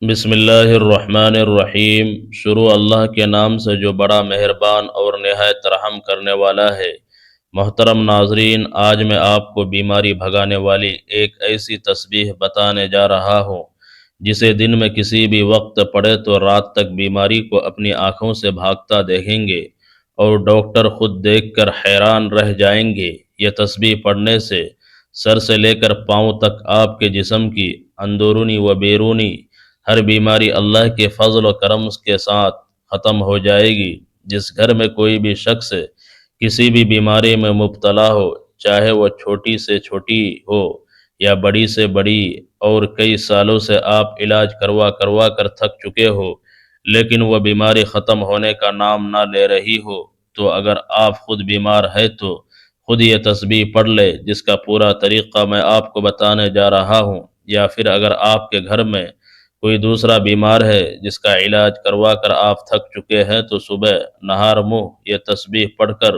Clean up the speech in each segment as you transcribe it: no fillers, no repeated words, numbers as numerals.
بسم اللہ الرحمن الرحیم۔ شروع اللہ کے نام سے جو بڑا مہربان اور نہایت رحم کرنے والا ہے۔ محترم ناظرین، آج میں آپ کو بیماری بھگانے والی ایک ایسی تسبیح بتانے جا رہا ہوں جسے دن میں کسی بھی وقت پڑھے تو رات تک بیماری کو اپنی آنکھوں سے بھاگتا دیکھیں گے اور ڈاکٹر خود دیکھ کر حیران رہ جائیں گے۔ یہ تسبیح پڑھنے سے سر سے لے کر پاؤں تک آپ کے جسم کی اندرونی و بیرونی ہر بیماری اللہ کے فضل و کرم کے ساتھ ختم ہو جائے گی۔ جس گھر میں کوئی بھی شخص کسی بھی بیماری میں مبتلا ہو، چاہے وہ چھوٹی سے چھوٹی ہو یا بڑی سے بڑی، اور کئی سالوں سے آپ علاج کروا کر تھک چکے ہو لیکن وہ بیماری ختم ہونے کا نام نہ لے رہی ہو، تو اگر آپ خود بیمار ہے تو خود یہ تسبیح پڑھ لے جس کا پورا طریقہ میں آپ کو بتانے جا رہا ہوں۔ یا پھر اگر آپ کے گھر میں کوئی دوسرا بیمار ہے جس کا علاج کروا کر آپ تھک چکے ہیں تو صبح نہار منہ یہ تسبیح پڑھ کر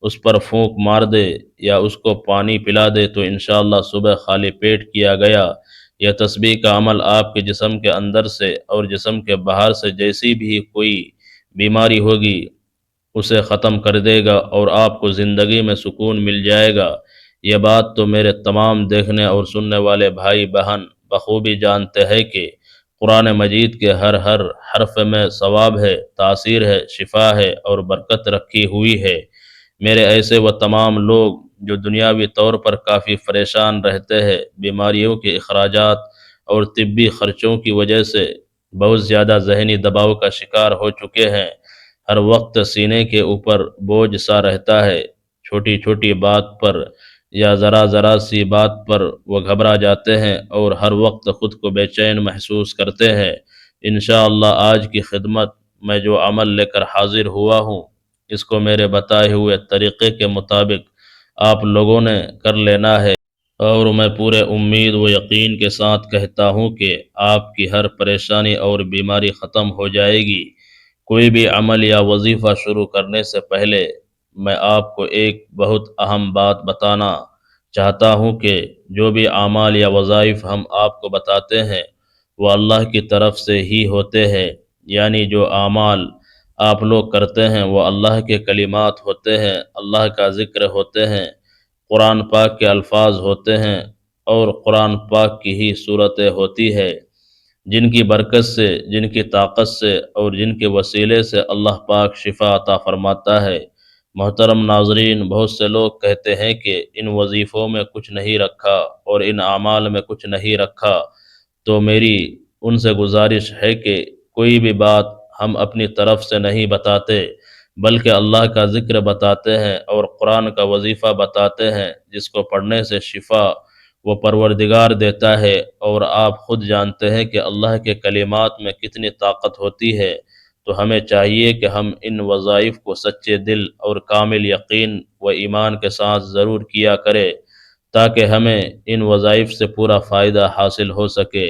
اس پر پھونک مار دے یا اس کو پانی پلا دے تو انشاءاللہ صبح خالی پیٹ کیا گیا یہ تسبیح کا عمل آپ کے جسم کے اندر سے اور جسم کے باہر سے جیسی بھی کوئی بیماری ہوگی اسے ختم کر دے گا اور آپ کو زندگی میں سکون مل جائے گا۔ یہ بات تو میرے تمام دیکھنے اور سننے والے بھائی بہن بخوبی جانتے ہیں کہ قرآن مجید کے ہر حرف میں ثواب ہے، تاثیر ہے، شفا ہے اور برکت رکھی ہوئی ہے۔ میرے ایسے وہ تمام لوگ جو دنیاوی طور پر کافی پریشان رہتے ہیں، بیماریوں کے اخراجات اور طبی خرچوں کی وجہ سے بہت زیادہ ذہنی دباؤ کا شکار ہو چکے ہیں، ہر وقت سینے کے اوپر بوجھ سا رہتا ہے، چھوٹی چھوٹی بات پر یا ذرا سی بات پر وہ گھبرا جاتے ہیں اور ہر وقت خود کو بے چین محسوس کرتے ہیں۔ انشاءاللہ آج کی خدمت میں جو عمل لے کر حاضر ہوا ہوں اس کو میرے بتائے ہوئے طریقے کے مطابق آپ لوگوں نے کر لینا ہے، اور میں پورے امید و یقین کے ساتھ کہتا ہوں کہ آپ کی ہر پریشانی اور بیماری ختم ہو جائے گی۔ کوئی بھی عمل یا وظیفہ شروع کرنے سے پہلے میں آپ کو ایک بہت اہم بات بتانا چاہتا ہوں کہ جو بھی اعمال یا وظائف ہم آپ کو بتاتے ہیں وہ اللہ کی طرف سے ہی ہوتے ہیں، یعنی جو اعمال آپ لوگ کرتے ہیں وہ اللہ کے کلمات ہوتے ہیں، اللہ کا ذکر ہوتے ہیں، قرآن پاک کے الفاظ ہوتے ہیں اور قرآن پاک کی ہی صورتیں ہوتی ہے جن کی برکت سے، جن کی طاقت سے اور جن کے وسیلے سے اللہ پاک شفا عطا فرماتا ہے۔ محترم ناظرین، بہت سے لوگ کہتے ہیں کہ ان وظیفوں میں کچھ نہیں رکھا اور ان اعمال میں کچھ نہیں رکھا، تو میری ان سے گزارش ہے کہ کوئی بھی بات ہم اپنی طرف سے نہیں بتاتے بلکہ اللہ کا ذکر بتاتے ہیں اور قرآن کا وظیفہ بتاتے ہیں جس کو پڑھنے سے شفا وہ پروردگار دیتا ہے، اور آپ خود جانتے ہیں کہ اللہ کے کلمات میں کتنی طاقت ہوتی ہے۔ تو ہمیں چاہیے کہ ہم ان وظائف کو سچے دل اور کامل یقین و ایمان کے ساتھ ضرور کیا کرے تاکہ ہمیں ان وظائف سے پورا فائدہ حاصل ہو سکے۔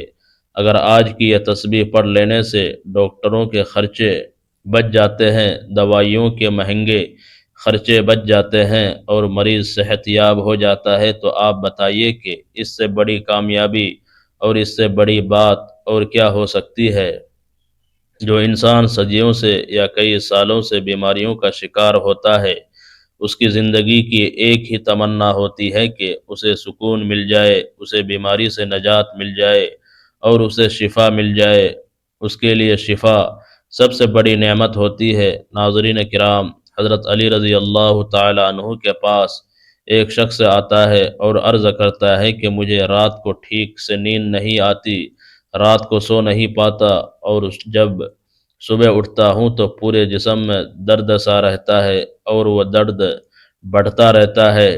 اگر آج کی یہ تسبیح پڑھ لینے سے ڈاکٹروں کے خرچے بچ جاتے ہیں، دوائیوں کے مہنگے خرچے بچ جاتے ہیں اور مریض صحت یاب ہو جاتا ہے تو آپ بتائیے کہ اس سے بڑی کامیابی اور اس سے بڑی بات اور کیا ہو سکتی ہے؟ جو انسان صدیوں سے یا کئی سالوں سے بیماریوں کا شکار ہوتا ہے اس کی زندگی کی ایک ہی تمنا ہوتی ہے کہ اسے سکون مل جائے، اسے بیماری سے نجات مل جائے اور اسے شفا مل جائے۔ اس کے لیے شفا سب سے بڑی نعمت ہوتی ہے۔ ناظرین کرام، حضرت علی رضی اللہ تعالی عنہ کے پاس ایک شخص آتا ہے اور عرض کرتا ہے کہ مجھے رات کو ٹھیک سے نیند نہیں آتی، رات کو سو نہیں پاتا، اور جب صبح اٹھتا ہوں تو پورے جسم میں درد سا رہتا ہے اور وہ درد بڑھتا رہتا ہے۔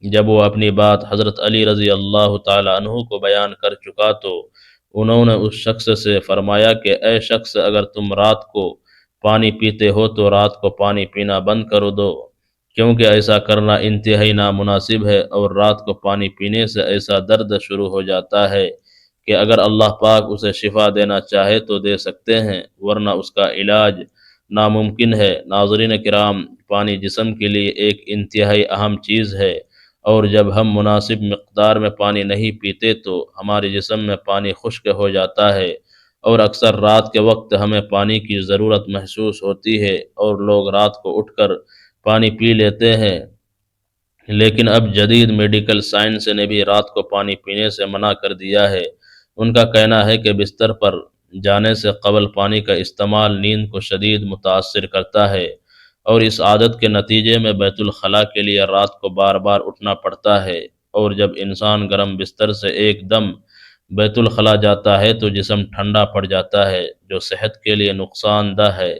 جب وہ اپنی بات حضرت علی رضی اللہ تعالی عنہ کو بیان کر چکا تو انہوں نے اس شخص سے فرمایا کہ اے شخص، اگر تم رات کو پانی پیتے ہو تو رات کو پانی پینا بند کر دو، کیونکہ ایسا کرنا انتہائی نامناسب ہے، اور رات کو پانی پینے سے ایسا درد شروع ہو جاتا ہے کہ اگر اللہ پاک اسے شفا دینا چاہے تو دے سکتے ہیں، ورنہ اس کا علاج ناممکن ہے۔ ناظرین کرام، پانی جسم کے لیے ایک انتہائی اہم چیز ہے، اور جب ہم مناسب مقدار میں پانی نہیں پیتے تو ہمارے جسم میں پانی خشک ہو جاتا ہے اور اکثر رات کے وقت ہمیں پانی کی ضرورت محسوس ہوتی ہے اور لوگ رات کو اٹھ کر پانی پی لیتے ہیں، لیکن اب جدید میڈیکل سائنس نے بھی رات کو پانی پینے سے منع کر دیا ہے۔ ان کا کہنا ہے کہ بستر پر جانے سے قبل پانی کا استعمال نیند کو شدید متاثر کرتا ہے، اور اس عادت کے نتیجے میں بیت الخلاء کے لیے رات کو بار بار اٹھنا پڑتا ہے، اور جب انسان گرم بستر سے ایک دم بیت الخلاء جاتا ہے تو جسم ٹھنڈا پڑ جاتا ہے، جو صحت کے لیے نقصان دہ ہے۔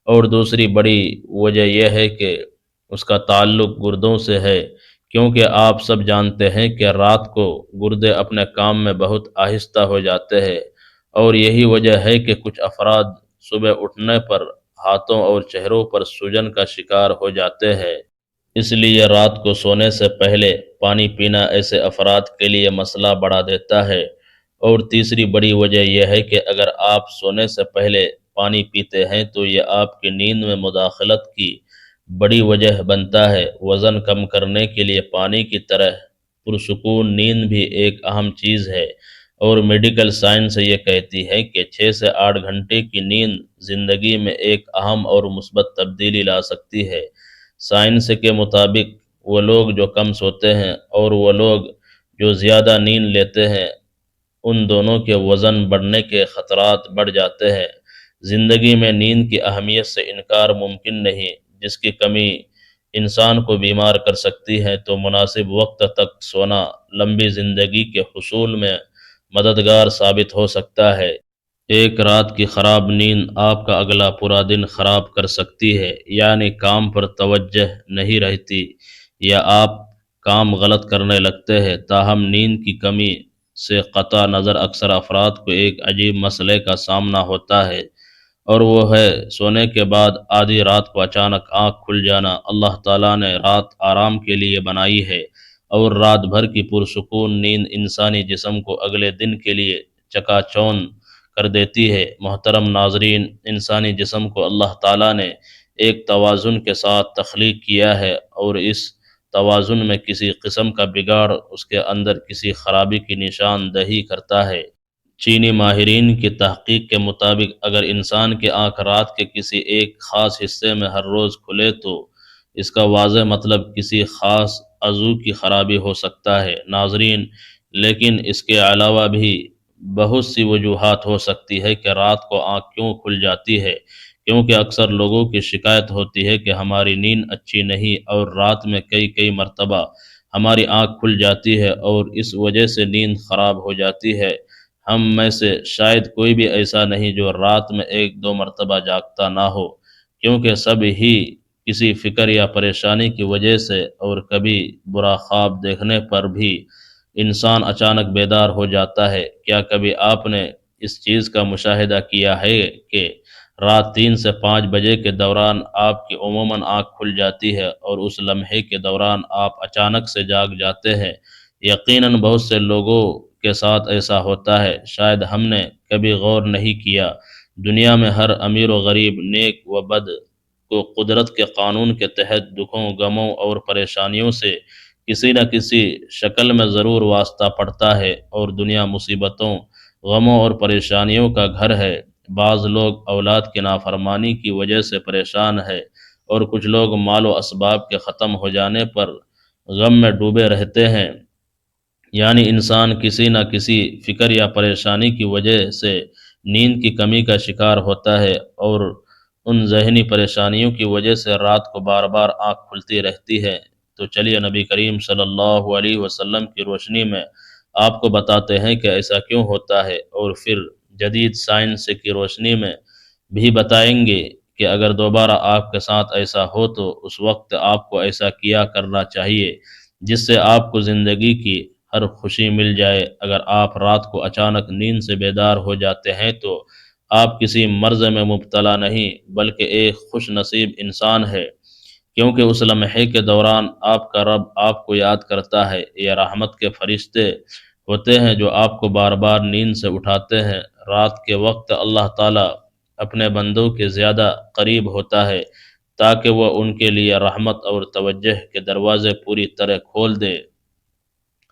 اور دوسری بڑی وجہ یہ ہے کہ اس کا تعلق گردوں سے ہے، کیونکہ آپ سب جانتے ہیں کہ رات کو گردے اپنے کام میں بہت آہستہ ہو جاتے ہیں، اور یہی وجہ ہے کہ کچھ افراد صبح اٹھنے پر ہاتھوں اور چہروں پر سوجن کا شکار ہو جاتے ہیں۔ اس لیے رات کو سونے سے پہلے پانی پینا ایسے افراد کے لیے مسئلہ بڑھا دیتا ہے۔ اور تیسری بڑی وجہ یہ ہے کہ اگر آپ سونے سے پہلے پانی پیتے ہیں تو یہ آپ کی نیند میں مداخلت کی بڑی وجہ بنتا ہے۔ وزن کم کرنے کے لیے پانی کی طرح پرسکون نیند بھی ایک اہم چیز ہے، اور میڈیکل سائنس یہ کہتی ہے کہ 6 سے 8 گھنٹے کی نیند زندگی میں ایک اہم اور مثبت تبدیلی لا سکتی ہے۔ سائنس کے مطابق وہ لوگ جو کم سوتے ہیں اور وہ لوگ جو زیادہ نیند لیتے ہیں، ان دونوں کے وزن بڑھنے کے خطرات بڑھ جاتے ہیں۔ زندگی میں نیند کی اہمیت سے انکار ممکن نہیں، جس کی کمی انسان کو بیمار کر سکتی ہے، تو مناسب وقت تک سونا لمبی زندگی کے حصول میں مددگار ثابت ہو سکتا ہے۔ ایک رات کی خراب نیند آپ کا اگلا پورا دن خراب کر سکتی ہے، یعنی کام پر توجہ نہیں رہتی یا آپ کام غلط کرنے لگتے ہیں۔ تاہم نیند کی کمی سے قطع نظر اکثر افراد کو ایک عجیب مسئلے کا سامنا ہوتا ہے، اور وہ ہے سونے کے بعد آدھی رات کو اچانک آنکھ کھل جانا۔ اللہ تعالیٰ نے رات آرام کے لیے بنائی ہے، اور رات بھر کی پرسکون نیند انسانی جسم کو اگلے دن کے لیے چکا چوند کر دیتی ہے۔ محترم ناظرین، انسانی جسم کو اللہ تعالیٰ نے ایک توازن کے ساتھ تخلیق کیا ہے، اور اس توازن میں کسی قسم کا بگاڑ اس کے اندر کسی خرابی کی نشاندہی کرتا ہے۔ چینی ماہرین کی تحقیق کے مطابق اگر انسان کی آنکھ رات کے کسی ایک خاص حصے میں ہر روز کھلے تو اس کا واضح مطلب کسی خاص عضو کی خرابی ہو سکتا ہے۔ ناظرین، لیکن اس کے علاوہ بھی بہت سی وجوہات ہو سکتی ہے کہ رات کو آنکھ کیوں کھل جاتی ہے، کیونکہ اکثر لوگوں کی شکایت ہوتی ہے کہ ہماری نیند اچھی نہیں، اور رات میں کئی مرتبہ ہماری آنکھ کھل جاتی ہے اور اس وجہ سے نیند خراب ہو جاتی ہے۔ ہم میں سے شاید کوئی بھی ایسا نہیں جو رات میں 1 2 مرتبہ جاگتا نہ ہو، کیونکہ سب ہی کسی فکر یا پریشانی کی وجہ سے، اور کبھی برا خواب دیکھنے پر بھی انسان اچانک بیدار ہو جاتا ہے۔ کیا کبھی آپ نے اس چیز کا مشاہدہ کیا ہے کہ رات 3 سے 5 بجے کے دوران آپ کی عموماً آنکھ کھل جاتی ہے اور اس لمحے کے دوران آپ اچانک سے جاگ جاتے ہیں؟ یقیناً بہت سے لوگوں کے ساتھ ایسا ہوتا ہے، شاید ہم نے کبھی غور نہیں کیا۔ دنیا میں ہر امیر و غریب، نیک و بد کو قدرت کے قانون کے تحت دکھوں، غموں اور پریشانیوں سے کسی نہ کسی شکل میں ضرور واسطہ پڑتا ہے، اور دنیا مصیبتوں، غموں اور پریشانیوں کا گھر ہے۔ بعض لوگ اولاد کی نافرمانی کی وجہ سے پریشان ہے، اور کچھ لوگ مال و اسباب کے ختم ہو جانے پر غم میں ڈوبے رہتے ہیں۔ یعنی انسان کسی نہ کسی فکر یا پریشانی کی وجہ سے نیند کی کمی کا شکار ہوتا ہے، اور ان ذہنی پریشانیوں کی وجہ سے رات کو بار بار آنکھ کھلتی رہتی ہے۔ تو چلیے نبی کریم صلی اللہ علیہ وسلم کی روشنی میں آپ کو بتاتے ہیں کہ ایسا کیوں ہوتا ہے، اور پھر جدید سائنس کی روشنی میں بھی بتائیں گے کہ اگر دوبارہ آپ کے ساتھ ایسا ہو تو اس وقت آپ کو ایسا کیا کرنا چاہیے جس سے آپ کو زندگی کی ہر خوشی مل جائے۔ اگر آپ رات کو اچانک نیند سے بیدار ہو جاتے ہیں تو آپ کسی مرض میں مبتلا نہیں، بلکہ ایک خوش نصیب انسان ہے، کیونکہ اس لمحے کے دوران آپ کا رب آپ کو یاد کرتا ہے۔ یہ رحمت کے فرشتے ہوتے ہیں جو آپ کو بار بار نیند سے اٹھاتے ہیں۔ رات کے وقت اللہ تعالیٰ اپنے بندوں کے زیادہ قریب ہوتا ہے، تاکہ وہ ان کے لیے رحمت اور توجہ کے دروازے پوری طرح کھول دے۔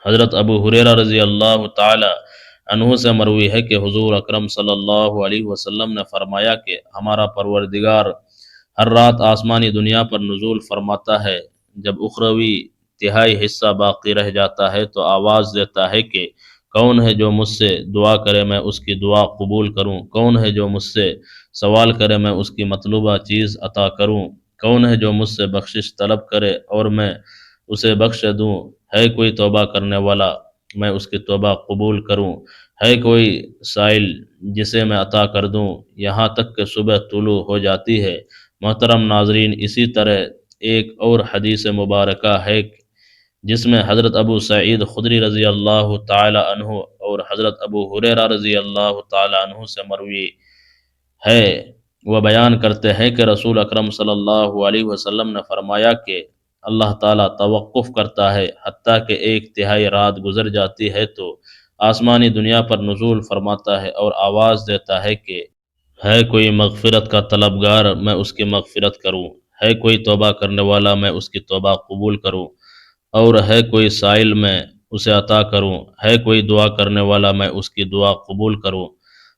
حضرت ابو ہریرہ رضی اللہ تعالی عنہ سے مروی ہے کہ حضور اکرم صلی اللہ علیہ وسلم نے فرمایا کہ ہمارا پروردگار ہر رات آسمانی دنیا پر نزول فرماتا ہے، جب اخروی تہائی حصہ باقی رہ جاتا ہے تو آواز دیتا ہے کہ کون ہے جو مجھ سے دعا کرے میں اس کی دعا قبول کروں، کون ہے جو مجھ سے سوال کرے میں اس کی مطلوبہ چیز عطا کروں، کون ہے جو مجھ سے بخشش طلب کرے اور میں اسے بخش دوں، ہے کوئی توبہ کرنے والا میں اس کی توبہ قبول کروں، ہے کوئی سائل جسے میں عطا کر دوں، یہاں تک کہ صبح طلوع ہو جاتی ہے۔ محترم ناظرین، اسی طرح ایک اور حدیث مبارکہ ہے جس میں حضرت ابو سعید خدری رضی اللہ تعالی عنہ اور حضرت ابو ہریرہ رضی اللہ تعالی عنہ سے مروی ہے، وہ بیان کرتے ہیں کہ رسول اکرم صلی اللہ علیہ وسلم نے فرمایا کہ اللہ تعالیٰ توقف کرتا ہے حتیٰ کہ ایک تہائی رات گزر جاتی ہے تو آسمانی دنیا پر نزول فرماتا ہے اور آواز دیتا ہے کہ ہے کوئی مغفرت کا طلبگار میں اس کی مغفرت کروں، ہے کوئی توبہ کرنے والا میں اس کی توبہ قبول کروں، اور ہے کوئی سائل میں اسے عطا کروں، ہے کوئی دعا کرنے والا میں اس کی دعا قبول کروں،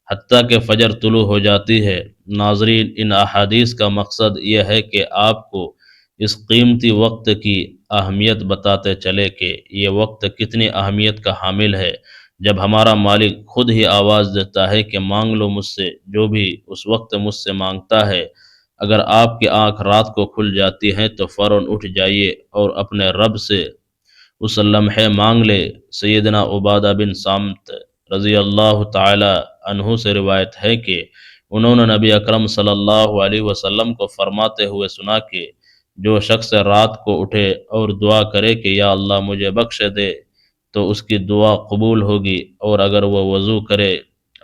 حتیٰ کہ فجر طلوع ہو جاتی ہے۔ ناظرین، ان احادیث کا مقصد یہ ہے کہ آپ کو اس قیمتی وقت کی اہمیت بتاتے چلے کہ یہ وقت کتنی اہمیت کا حامل ہے، جب ہمارا مالک خود ہی آواز دیتا ہے کہ مانگ لو مجھ سے جو بھی اس وقت مجھ سے مانگتا ہے۔ اگر آپ کی آنکھ رات کو کھل جاتی ہے تو فوراً اٹھ جائیے اور اپنے رب سے اس لمحے مانگ لے۔ سیدنا عبادہ بن صامت رضی اللہ تعالی عنہ سے روایت ہے کہ انہوں نے نبی اکرم صلی اللہ علیہ وسلم کو فرماتے ہوئے سنا کہ جو شخص رات کو اٹھے اور دعا کرے کہ یا اللہ مجھے بخش دے تو اس کی دعا قبول ہوگی، اور اگر وہ وضو کرے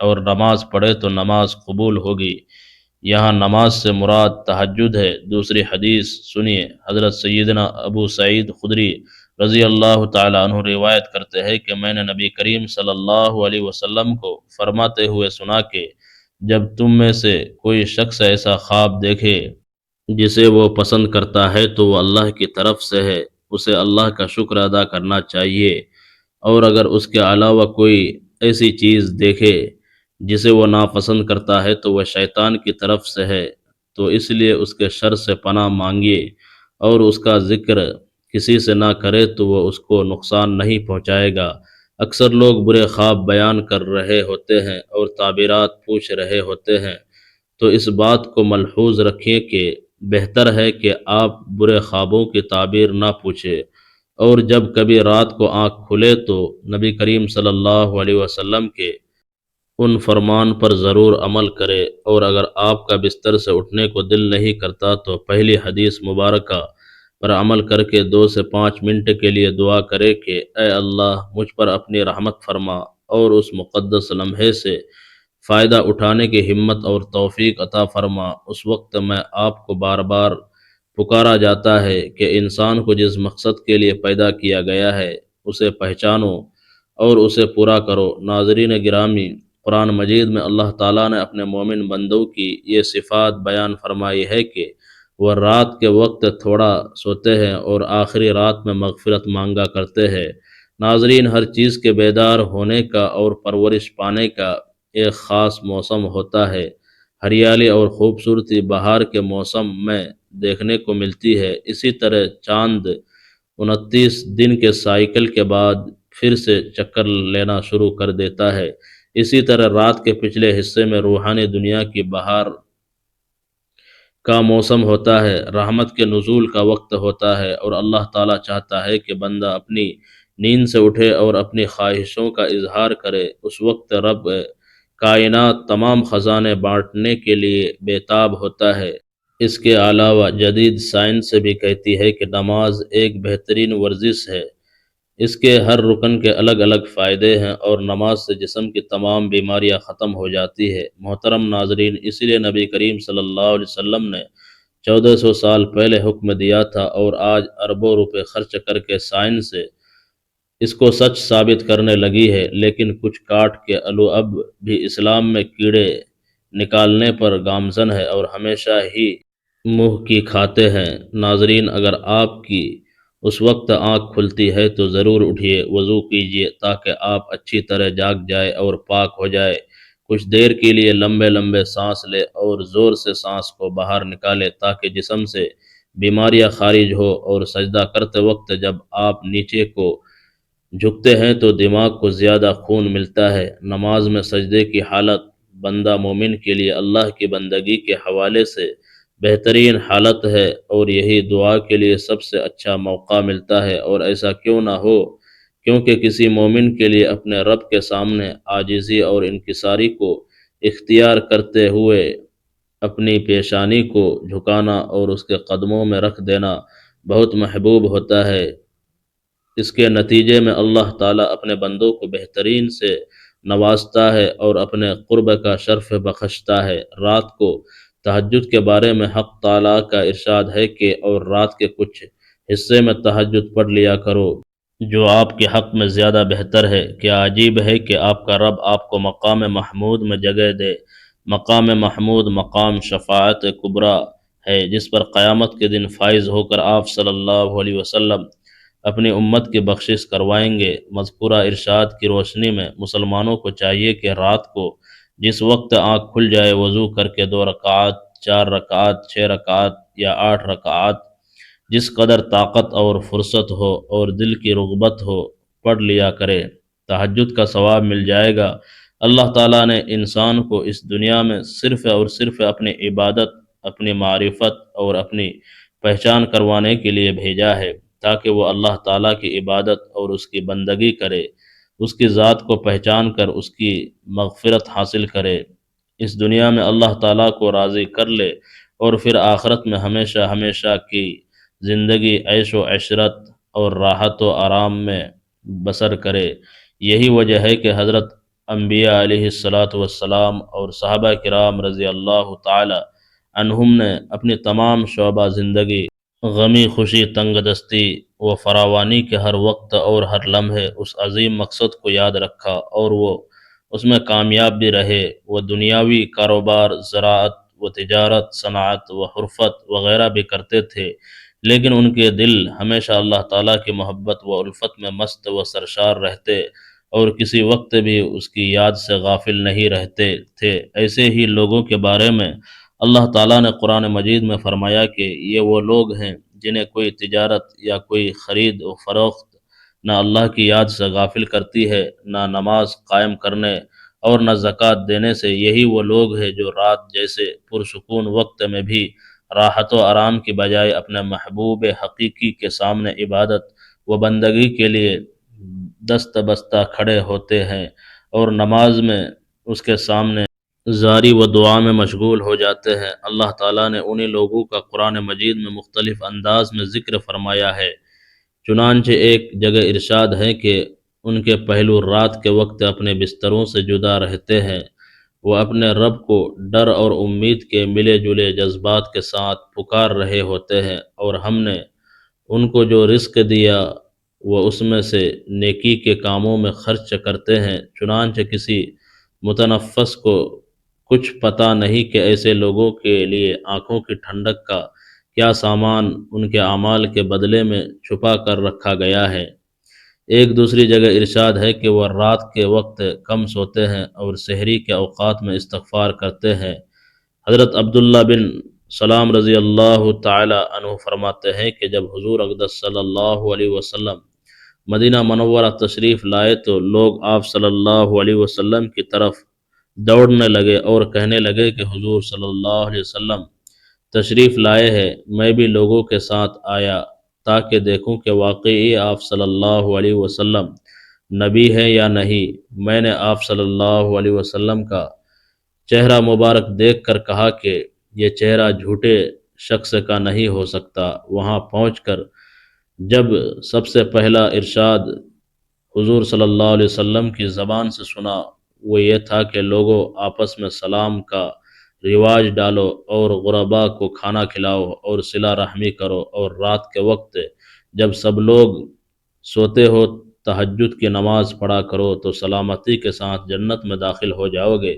اور نماز پڑھے تو نماز قبول ہوگی۔ یہاں نماز سے مراد تہجد ہے۔ دوسری حدیث سنیے، حضرت سیدنا ابو سعید خدری رضی اللہ تعالی عنہ روایت کرتے ہیں کہ میں نے نبی کریم صلی اللہ علیہ وسلم کو فرماتے ہوئے سنا کہ جب تم میں سے کوئی شخص ایسا خواب دیکھے جسے وہ پسند کرتا ہے تو وہ اللہ کی طرف سے ہے، اسے اللہ کا شکر ادا کرنا چاہیے، اور اگر اس کے علاوہ کوئی ایسی چیز دیکھے جسے وہ ناپسند کرتا ہے تو وہ شیطان کی طرف سے ہے، تو اس لیے اس کے شر سے پناہ مانگیے اور اس کا ذکر کسی سے نہ کرے تو وہ اس کو نقصان نہیں پہنچائے گا۔ اکثر لوگ برے خواب بیان کر رہے ہوتے ہیں اور تعبیرات پوچھ رہے ہوتے ہیں، تو اس بات کو ملحوظ رکھیں کہ بہتر ہے کہ آپ برے خوابوں کی تعبیر نہ پوچھیں، اور جب کبھی رات کو آنکھ کھلے تو نبی کریم صلی اللہ علیہ وسلم کے ان فرمان پر ضرور عمل کرے، اور اگر آپ کا بستر سے اٹھنے کو دل نہیں کرتا تو پہلی حدیث مبارکہ پر عمل کر کے 2 سے 5 منٹ کے لیے دعا کرے کہ اے اللہ مجھ پر اپنی رحمت فرما، اور اس مقدس لمحے سے فائدہ اٹھانے کی ہمت اور توفیق عطا فرما۔ اس وقت میں آپ کو بار بار پکارا جاتا ہے کہ انسان کو جس مقصد کے لیے پیدا کیا گیا ہے اسے پہچانو اور اسے پورا کرو۔ ناظرین گرامی، قرآن مجید میں اللہ تعالیٰ نے اپنے مومن بندوں کی یہ صفات بیان فرمائی ہے کہ وہ رات کے وقت تھوڑا سوتے ہیں اور آخری رات میں مغفرت مانگا کرتے ہیں۔ ناظرین، ہر چیز کے بیدار ہونے کا اور پرورش پانے کا ایک خاص موسم ہوتا ہے۔ ہریالی اور خوبصورتی بہار کے موسم میں دیکھنے کو ملتی ہے، اسی طرح چاند 29 دن کے سائیکل کے بعد پھر سے چکر لینا شروع کر دیتا ہے۔ اسی طرح رات کے پچھلے حصے میں روحانی دنیا کی بہار کا موسم ہوتا ہے، رحمت کے نزول کا وقت ہوتا ہے، اور اللہ تعالیٰ چاہتا ہے کہ بندہ اپنی نیند سے اٹھے اور اپنی خواہشوں کا اظہار کرے۔ اس وقت رب کائنات تمام خزانے بانٹنے کے لیے بے تاب ہوتا ہے۔ اس کے علاوہ جدید سائنس بھی کہتی ہے کہ نماز ایک بہترین ورزش ہے، اس کے ہر رکن کے الگ الگ فائدے ہیں، اور نماز سے جسم کی تمام بیماریاں ختم ہو جاتی ہے۔ محترم ناظرین، اسی لیے نبی کریم صلی اللہ علیہ وسلم نے 1400 سال پہلے حکم دیا تھا، اور آج اربوں روپے خرچ کر کے سائنس اس کو سچ ثابت کرنے لگی ہے، لیکن کچھ کاٹ کے الو اب بھی اسلام میں کیڑے نکالنے پر گامزن ہے اور ہمیشہ ہی منہ کی کھاتے ہیں۔ ناظرین، اگر آپ کی اس وقت آنکھ کھلتی ہے تو ضرور اٹھیے، وضو کیجیے تاکہ آپ اچھی طرح جاگ جائے اور پاک ہو جائے۔ کچھ دیر کے لیے لمبے لمبے سانس لے اور زور سے سانس کو باہر نکالے تاکہ جسم سے بیماریاں خارج ہو، اور سجدہ کرتے وقت جب آپ نیچے کو جھکتے ہیں تو دماغ کو زیادہ خون ملتا ہے۔ نماز میں سجدے کی حالت بندہ مومن کے لیے اللہ کی بندگی کے حوالے سے بہترین حالت ہے، اور یہی دعا کے لیے سب سے اچھا موقع ملتا ہے، اور ایسا کیوں نہ ہو، کیونکہ کسی مومن کے لیے اپنے رب کے سامنے عاجزی اور انکساری کو اختیار کرتے ہوئے اپنی پیشانی کو جھکانا اور اس کے قدموں میں رکھ دینا بہت محبوب ہوتا ہے۔ اس کے نتیجے میں اللہ تعالیٰ اپنے بندوں کو بہترین سے نوازتا ہے اور اپنے قرب کا شرف بخشتا ہے۔ رات کو تہجد کے بارے میں حق تعالیٰ کا ارشاد ہے کہ اور رات کے کچھ حصے میں تہجد پڑھ لیا کرو، جو آپ کے حق میں زیادہ بہتر ہے۔ کیا عجیب ہے کہ آپ کا رب آپ کو مقام محمود میں جگہ دے۔ مقام محمود مقام شفاعت کبریٰ ہے، جس پر قیامت کے دن فائز ہو کر آپ صلی اللہ علیہ وسلم اپنی امت کی بخشش کروائیں گے۔ مذکورہ ارشاد کی روشنی میں مسلمانوں کو چاہیے کہ رات کو جس وقت آنکھ کھل جائے وضو کر کے 2 رکعات، 4 رکعات، 6 رکعات یا 8 رکعات، جس قدر طاقت اور فرصت ہو اور دل کی رغبت ہو، پڑھ لیا کرے۔ تہجد کا ثواب مل جائے گا۔ اللہ تعالیٰ نے انسان کو اس دنیا میں صرف اور صرف اپنی عبادت، اپنی معرفت اور اپنی پہچان کروانے کے لیے بھیجا ہے، تاکہ وہ اللہ تعالیٰ کی عبادت اور اس کی بندگی کرے، اس کی ذات کو پہچان کر اس کی مغفرت حاصل کرے، اس دنیا میں اللہ تعالیٰ کو راضی کر لے، اور پھر آخرت میں ہمیشہ ہمیشہ کی زندگی عیش و عشرت اور راحت و آرام میں بسر کرے۔ یہی وجہ ہے کہ حضرت انبیاء علیہ الصلاۃ والسلام اور صحابہ کرام رضی اللہ تعالی عنہم نے اپنی تمام شعبہ زندگی، غمی خوشی تنگ دستی و فراوانی کے ہر وقت اور ہر لمحے اس عظیم مقصد کو یاد رکھا، اور وہ اس میں کامیاب بھی رہے۔ وہ دنیاوی کاروبار، زراعت و تجارت، صنعت و حرفت وغیرہ بھی کرتے تھے، لیکن ان کے دل ہمیشہ اللہ تعالیٰ کی محبت و الفت میں مست و سرشار رہتے، اور کسی وقت بھی اس کی یاد سے غافل نہیں رہتے تھے۔ ایسے ہی لوگوں کے بارے میں اللہ تعالیٰ نے قرآن مجید میں فرمایا کہ یہ وہ لوگ ہیں جنہیں کوئی تجارت یا کوئی خرید و فروخت نہ اللہ کی یاد سے غافل کرتی ہے، نہ نماز قائم کرنے اور نہ زکوٰۃ دینے سے۔ یہی وہ لوگ ہیں جو رات جیسے پرسکون وقت میں بھی راحت و آرام کی بجائے اپنے محبوب حقیقی کے سامنے عبادت و بندگی کے لیے دست بستہ کھڑے ہوتے ہیں، اور نماز میں اس کے سامنے زاری و دعا میں مشغول ہو جاتے ہیں۔ اللہ تعالیٰ نے انہی لوگوں کا قرآن مجید میں مختلف انداز میں ذکر فرمایا ہے۔ چنانچہ ایک جگہ ارشاد ہے کہ ان کے پہلو رات کے وقت اپنے بستروں سے جدا رہتے ہیں، وہ اپنے رب کو ڈر اور امید کے ملے جلے جذبات کے ساتھ پکار رہے ہوتے ہیں، اور ہم نے ان کو جو رزق دیا وہ اس میں سے نیکی کے کاموں میں خرچ کرتے ہیں۔ چنانچہ کسی متنفس کو کچھ پتہ نہیں کہ ایسے لوگوں کے لیے آنکھوں کی ٹھنڈک کا کیا سامان ان کے اعمال کے بدلے میں چھپا کر رکھا گیا ہے۔ ایک دوسری جگہ ارشاد ہے کہ وہ رات کے وقت کم سوتے ہیں اور سحری کے اوقات میں استغفار کرتے ہیں۔ حضرت عبداللہ بن سلام رضی اللہ تعالی عنہ فرماتے ہیں کہ جب حضور اقدس صلی اللہ علیہ وسلم مدینہ منورہ تشریف لائے تو لوگ آپ صلی اللہ علیہ وسلم کی طرف دوڑنے لگے اور کہنے لگے کہ حضور صلی اللہ علیہ وسلم تشریف لائے ہیں۔ میں بھی لوگوں کے ساتھ آیا تاکہ دیکھوں کہ واقعی آپ صلی اللہ علیہ وسلم نبی ہے یا نہیں۔ میں نے آپ صلی اللہ علیہ وسلم کا چہرہ مبارک دیکھ کر کہا کہ یہ چہرہ جھوٹے شخص کا نہیں ہو سکتا۔ وہاں پہنچ کر جب سب سے پہلا ارشاد حضور صلی اللہ علیہ وسلم کی زبان سے سنا وہ یہ تھا کہ لوگوں، آپس میں سلام کا رواج ڈالو اور غربا کو کھانا کھلاؤ اور صلہ رحمی کرو، اور رات کے وقت جب سب لوگ سوتے ہو تہجد کی نماز پڑھا کرو تو سلامتی کے ساتھ جنت میں داخل ہو جاؤ گے۔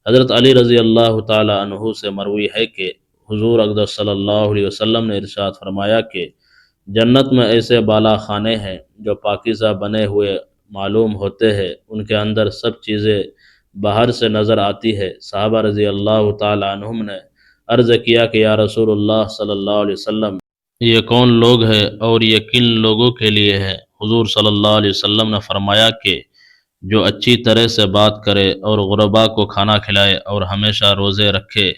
حضرت علی رضی اللہ تعالی عنہ سے مروی ہے کہ حضور اقدس صلی اللہ علیہ وسلم نے ارشاد فرمایا کہ جنت میں ایسے بالا خانے ہیں جو پاکیزہ بنے ہوئے معلوم ہوتے ہیں، ان کے اندر سب چیزیں باہر سے نظر آتی ہے۔ صحابہ رضی اللہ تعالی عنہم نے عرض کیا کہ یا رسول اللہ صلی اللہ علیہ وسلم، یہ کون لوگ ہیں اور یہ کن لوگوں کے لیے ہے؟ حضور صلی اللہ علیہ وسلم نے فرمایا کہ جو اچھی طرح سے بات کرے اور غربا کو کھانا کھلائے اور ہمیشہ روزے رکھے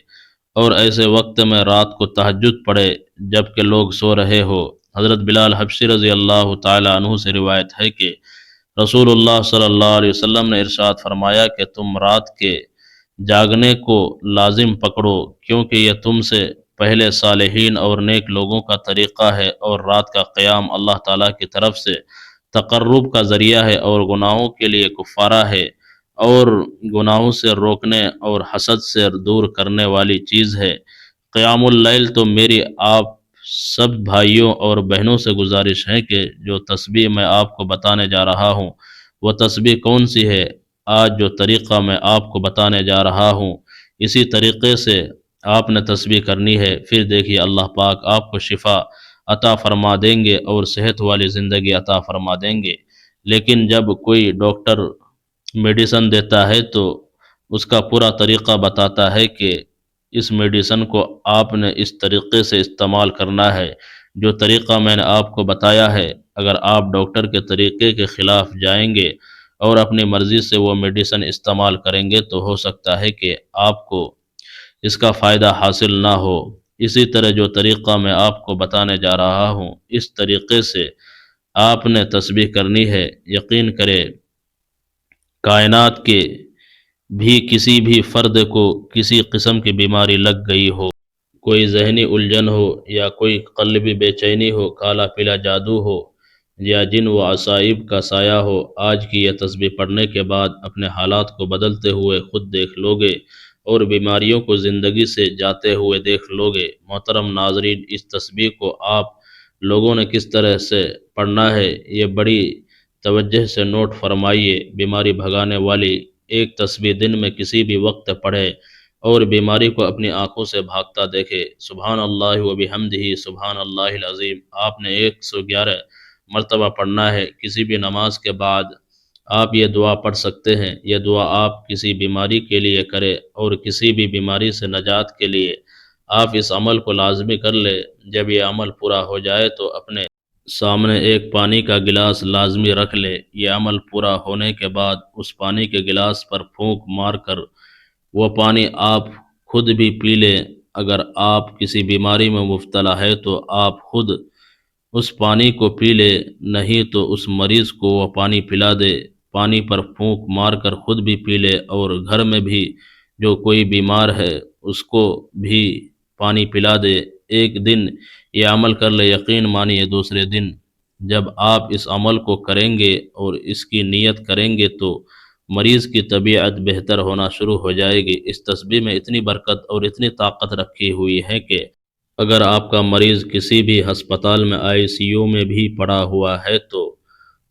اور ایسے وقت میں رات کو تہجد پڑھے جب کہ لوگ سو رہے ہو۔ حضرت بلال حبشی رضی اللہ تعالی عنہ سے روایت ہے کہ رسول اللہ صلی اللہ علیہ وسلم نے ارشاد فرمایا کہ تم رات کے جاگنے کو لازم پکڑو، کیونکہ یہ تم سے پہلے صالحین اور نیک لوگوں کا طریقہ ہے، اور رات کا قیام اللہ تعالیٰ کی طرف سے تقرب کا ذریعہ ہے اور گناہوں کے لیے کفارہ ہے، اور گناہوں سے روکنے اور حسد سے دور کرنے والی چیز ہے۔ قیام اللیل تو میری آپ سب بھائیوں اور بہنوں سے گزارش ہے کہ جو تسبیح میں آپ کو بتانے جا رہا ہوں وہ تسبیح کون سی ہے؟ آج جو طریقہ میں آپ کو بتانے جا رہا ہوں اسی طریقے سے آپ نے تسبیح کرنی ہے، پھر دیکھیے اللہ پاک آپ کو شفا عطا فرما دیں گے اور صحت والی زندگی عطا فرما دیں گے۔ لیکن جب کوئی ڈاکٹر میڈیسن دیتا ہے تو اس کا پورا طریقہ بتاتا ہے کہ اس میڈیسن کو آپ نے اس طریقے سے استعمال کرنا ہے جو طریقہ میں نے آپ کو بتایا ہے۔ اگر آپ ڈاکٹر کے طریقے کے خلاف جائیں گے اور اپنی مرضی سے وہ میڈیسن استعمال کریں گے تو ہو سکتا ہے کہ آپ کو اس کا فائدہ حاصل نہ ہو۔ اسی طرح جو طریقہ میں آپ کو بتانے جا رہا ہوں اس طریقے سے آپ نے تسبیح کرنی ہے۔ یقین کرے کائنات کے بھی کسی بھی فرد کو کسی قسم کی بیماری لگ گئی ہو، کوئی ذہنی الجھن ہو یا کوئی قلبی بے چینی ہو، کالا پیلا جادو ہو یا جن و عصائب کا سایہ ہو، آج کی یہ تسبیح پڑھنے کے بعد اپنے حالات کو بدلتے ہوئے خود دیکھ لو گے اور بیماریوں کو زندگی سے جاتے ہوئے دیکھ لو گے۔ محترم ناظرین، اس تسبیح کو آپ لوگوں نے کس طرح سے پڑھنا ہے یہ بڑی توجہ سے نوٹ فرمائیے۔ بیماری بھگانے والی ایک تسبیح دن میں کسی بھی وقت پڑھے اور بیماری کو اپنی آنکھوں سے بھاگتا دیکھے۔ سبحان اللہ و بحمدہ سبحان اللہ العظیم آپ نے 111 مرتبہ پڑھنا ہے۔ کسی بھی نماز کے بعد آپ یہ دعا پڑھ سکتے ہیں۔ یہ دعا آپ کسی بیماری کے لیے کرے اور کسی بھی بیماری سے نجات کے لیے آپ اس عمل کو لازمی کر لے۔ جب یہ عمل پورا ہو جائے تو اپنے سامنے ایک پانی کا گلاس لازمی رکھ لے۔ یہ عمل پورا ہونے کے بعد اس پانی کے گلاس پر پھونک مار کر وہ پانی آپ خود بھی پی لیں۔ اگر آپ کسی بیماری میں مبتلا ہے تو آپ خود اس پانی کو پی لے، نہیں تو اس مریض کو وہ پانی پلا دے۔ پانی پر پھونک مار کر خود بھی پی لے اور گھر میں بھی جو کوئی بیمار ہے اس کو بھی پانی پلا دے۔ ایک دن یہ عمل کر لے، یقین مانیے دوسرے دن جب آپ اس عمل کو کریں گے اور اس کی نیت کریں گے تو مریض کی طبیعت بہتر ہونا شروع ہو جائے گی۔ اس تسبیح میں اتنی برکت اور اتنی طاقت رکھی ہوئی ہے کہ اگر آپ کا مریض کسی بھی ہسپتال میں ICU میں بھی پڑا ہوا ہے تو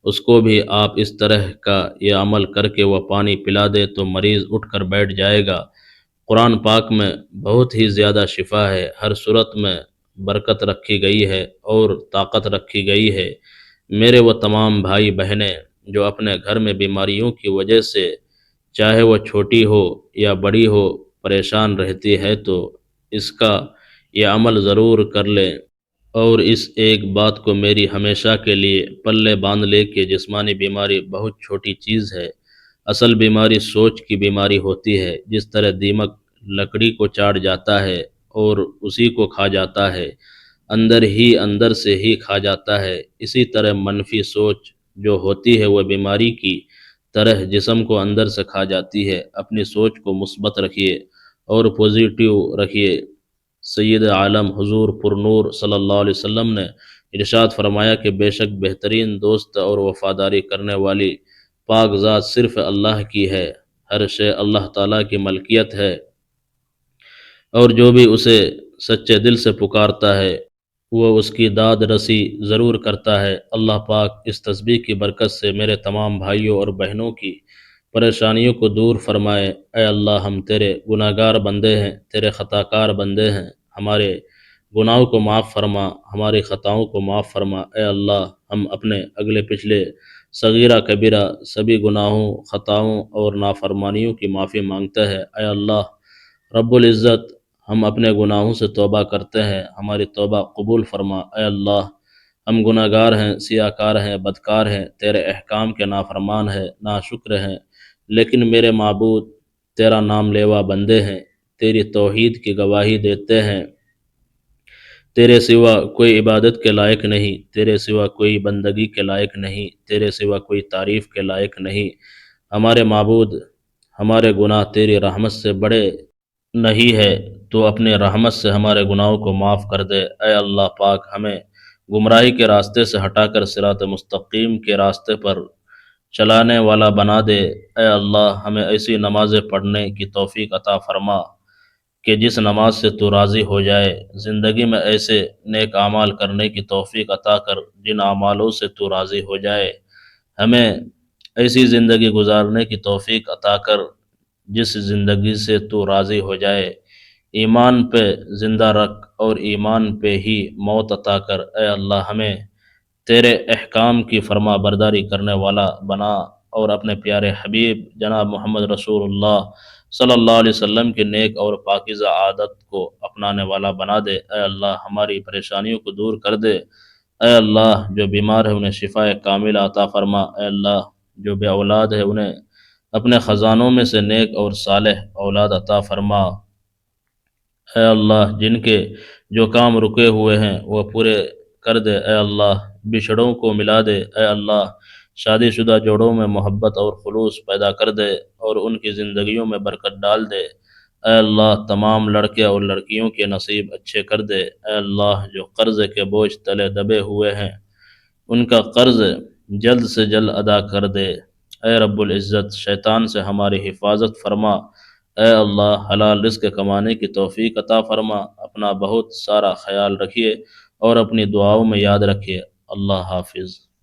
اس کو بھی آپ اس طرح کا یہ عمل کر کے وہ پانی پلا دے تو مریض اٹھ کر بیٹھ جائے گا۔ قرآن پاک میں بہت ہی زیادہ شفا ہے، ہر صورت میں برکت رکھی گئی ہے اور طاقت رکھی گئی ہے۔ میرے وہ تمام بھائی بہنیں جو اپنے گھر میں بیماریوں کی وجہ سے چاہے وہ چھوٹی ہو یا بڑی ہو پریشان رہتی ہے تو اس کا یہ عمل ضرور کر لیں اور اس ایک بات کو میری ہمیشہ کے لیے پلے باندھ لے کہ جسمانی بیماری بہت چھوٹی چیز ہے، اصل بیماری سوچ کی بیماری ہوتی ہے۔ جس طرح دیمک لکڑی کو چاٹ جاتا ہے اور اسی کو کھا جاتا ہے، اندر سے ہی کھا جاتا ہے، اسی طرح منفی سوچ جو ہوتی ہے وہ بیماری کی طرح جسم کو اندر سے کھا جاتی ہے۔ اپنی سوچ کو مثبت رکھیے اور پوزیٹیو رکھیے۔ سید عالم حضور پر نور صلی اللہ علیہ وسلم نے ارشاد فرمایا کہ بے شک بہترین دوست اور وفاداری کرنے والی پاک ذات صرف اللہ کی ہے، ہر شے اللہ تعالیٰ کی ملکیت ہے، اور جو بھی اسے سچے دل سے پکارتا ہے وہ اس کی داد رسی ضرور کرتا ہے۔ اللہ پاک اس تسبیح کی برکت سے میرے تمام بھائیوں اور بہنوں کی پریشانیوں کو دور فرمائے۔ اے اللہ، ہم تیرے گناہگار بندے ہیں، تیرے خطا کار بندے ہیں، ہمارے گناہوں کو معاف فرما، ہماری خطاؤں کو معاف فرما۔ اے اللہ، ہم اپنے اگلے پچھلے صغیرہ کبیرہ سبھی گناہوں، خطاؤں اور نافرمانیوں کی معافی مانگتے ہیں۔ اے اللہ رب العزت، ہم اپنے گناہوں سے توبہ کرتے ہیں، ہماری توبہ قبول فرما۔ اے اللہ، ہم گناہ گار ہیں، سیاہ کار ہیں، بدکار ہیں، تیرے احکام کے نافرمان ہیں، ناشکر ہیں، لیکن میرے معبود تیرا نام لیوا بندے ہیں، تیری توحید کی گواہی دیتے ہیں۔ تیرے سوا کوئی عبادت کے لائق نہیں، تیرے سوا کوئی بندگی کے لائق نہیں، تیرے سوا کوئی تعریف کے لائق نہیں۔ ہمارے معبود، ہمارے گناہ تیری رحمت سے بڑے نہیں ہے، تو اپنے رحمت سے ہمارے گناہوں کو معاف کر دے۔ اے اللہ پاک، ہمیں گمراہی کے راستے سے ہٹا کر صراط مستقیم کے راستے پر چلانے والا بنا دے۔ اے اللہ، ہمیں ایسی نمازیں پڑھنے کی توفیق عطا فرما کہ جس نماز سے تو راضی ہو جائے، زندگی میں ایسے نیک اعمال کرنے کی توفیق عطا کر جن اعمالوں سے تو راضی ہو جائے، ہمیں ایسی زندگی گزارنے کی توفیق عطا کر جس زندگی سے تو راضی ہو جائے، ایمان پہ زندہ رکھ اور ایمان پہ ہی موت عطا کر۔ اے اللہ، ہمیں تیرے احکام کی فرما برداری کرنے والا بنا اور اپنے پیارے حبیب جناب محمد رسول اللہ صلی اللہ علیہ وسلم کے نیک اور پاکیزہ عادت کو اپنانے والا بنا دے۔ اے اللہ، ہماری پریشانیوں کو دور کر دے۔ اے اللہ، جو بیمار ہے انہیں شفا کاملہ عطا فرما۔ اے اللہ، جو بے اولاد ہے انہیں اپنے خزانوں میں سے نیک اور صالح اولاد عطا فرما۔ اے اللہ، جن کے جو کام رکے ہوئے ہیں وہ پورے کر دے۔ اے اللہ، بچھڑوں کو ملا دے۔ اے اللہ، شادی شدہ جوڑوں میں محبت اور خلوص پیدا کر دے اور ان کی زندگیوں میں برکت ڈال دے۔ اے اللہ، تمام لڑکے اور لڑکیوں کے نصیب اچھے کر دے۔ اے اللہ، جو قرض کے بوجھ تلے دبے ہوئے ہیں ان کا قرض جلد سے جلد ادا کر دے۔ اے رب العزت، شیطان سے ہماری حفاظت فرما۔ اے اللہ، حلال رزق کمانے کی توفیق عطا فرما۔ اپنا بہت سارا خیال رکھیے اور اپنی دعاؤں میں یاد رکھیے۔ اللہ حافظ۔